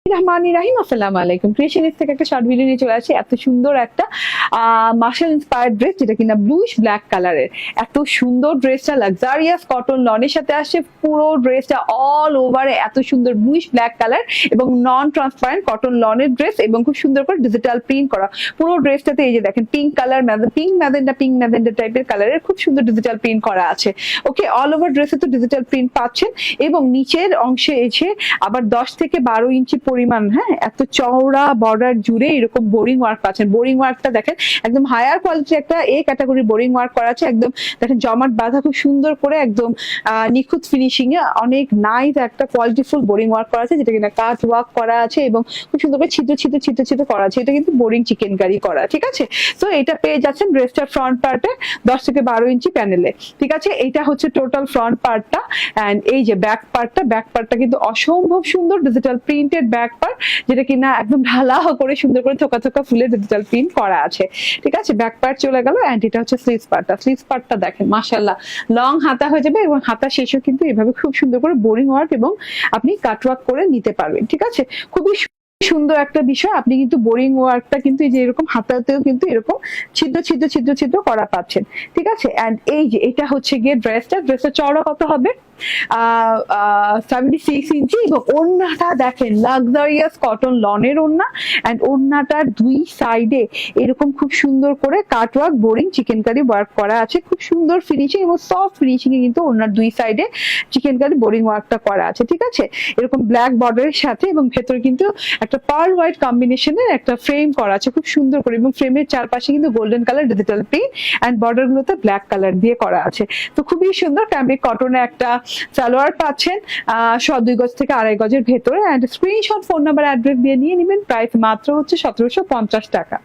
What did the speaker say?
রহমানির রাহিম, আসসালামু আলাইকুম। ক্রিয়েশনিস্ট থেকে একটা শর্ট ভিডিও নিয়ে চলে আসি। এত সুন্দর একটা মার্শাল ইন্সপায়ার্ড ড্রেস, যেটা কিনা ব্লুইশ ব্ল্যাক কালারের। এত সুন্দর ড্রেসটা লাক্সারিয়াস কটন লনের সাথে আসে। পুরো ড্রেসটা অল ওভার এত সুন্দর ব্লুইশ ব্ল্যাক কালার এবং নন ট্রান্সপারেন্ট কটন লনের ড্রেস, এবং খুব সুন্দর করে ডিজিটাল প্রিন্ট করা। পুরো ড্রেসটাতে এই যে দেখেন পিঙ্ক কালার, পিঙ্ক ম্যাজেন্ডা টাইপের কালারের খুব সুন্দর ডিজিটাল প্রিন্ট করা আছে। ওকে, অল ওভার ড্রেসে তো ডিজিটাল প্রিন্ট পাচ্ছেন, এবং নিচের অংশে এসে আবার 10 থেকে 12 ইঞ্চি পরিমাণ, হ্যাঁ, এত চওড়া বর্ডার জুড়ে এরকম বোরিং ওয়ার্ক পাচ্ছেন। বোরিং ওয়ার্কটা দেখেন একদম হায়ার কোয়ালিটির একটা ক্যাটাগরি বোরিং ওয়ার্ক করা আছে। একদম দেখেন জমাট বাঁধা খুব সুন্দর করে একদম নিখুঁত ফিনিশিং এ অনেক নাইস একটা কোয়ালিটিফুল বোরিং ওয়ার্ক করা আছে, যেটা কিনা কাট ওয়ার্ক করা আছে এবং খুব সুন্দর করে ছিদ্র করা আছে। এটা কিন্তু বোরিং চিকেন কারি করা, ঠিক আছে। তো এটা পেয়ে যাচ্ছেন ড্রেসটার ফ্রন্ট পার্টে 10 থেকে 12 ইঞ্চি প্যানেলে, ঠিক আছে। এটা হচ্ছে টোটাল ফ্রন্ট পার্টটা। এন্ড এই যে ব্যাক পার্টটা কিন্তু অসম্ভব সুন্দর ডিজিটাল প্রিন্টেড ব্যাক পার্ট, যেটা কিনা একদম ঢালা করে সুন্দর করে থোকা ফুলে ডিজিটাল প্রিন্ট করা আছে, ঠিক আছে। ব্যাক পার্ট চলে গেল। এন্ড এটা হচ্ছে স্লিভস পার্টটা দেখেন মাশাআল্লাহ লং হাতা হয়ে যাবে, এবং হাতা শেষেও কিন্তু এভাবে খুব সুন্দর করে বোরিং ওয়ার্ক এবং আপনি কাট ওয়ার্ক করে নিতে পারবেন, ঠিক আছে। খুবই সুন্দর একটা বিষয়। আপনি কিন্তু বোরিং ওয়ার্কটা কিন্তু এই যে এরকম হাতাতেও কিন্তু এরকম ছিদ্র করা পাচ্ছেন, ঠিক আছে। এন্ড এই যে এটা হচ্ছে গিয়ে ড্রেসটা চওড়া কত হবে 76 ইঞ্চি, এবং ওড়নাটা দেখেন লাক্সারিয়াস কটন লনের ওড়না। এন্ড ওড়নাটার দুই সাইডে এরকম খুব সুন্দর করে cut work boring chikankari work করা আছে। খুব সুন্দর ফিনিশিং এবং সফট ফিনিশিং এ কিন্তু ওড়নার দুই সাইডে চিকেন কারি বোরিং ওয়ার্কটা করা আছে, ঠিক আছে। এরকম ব্ল্যাক বর্ডারের সাথে, এবং ভেতরে কিন্তু একটা পার্ল হোয়াইট কম্বিনেশনের একটা ফ্রেম করা আছে খুব সুন্দর করে, এবং ফ্রেমের চারপাশে কিন্তু golden colour digital print and border গুলোতে ব্ল্যাক কালার দিয়ে করা আছে। তো খুবই সুন্দর ক্যামব্রিক কটনে একটা সালোয়ার পাচ্ছেন 2 গজ থেকে 2.5 গজের ভেতরে। And screenshot, phone number, address দিয়ে নিয়ে নেবেন। প্রাইস মাত্র হচ্ছে 1750 টাকা।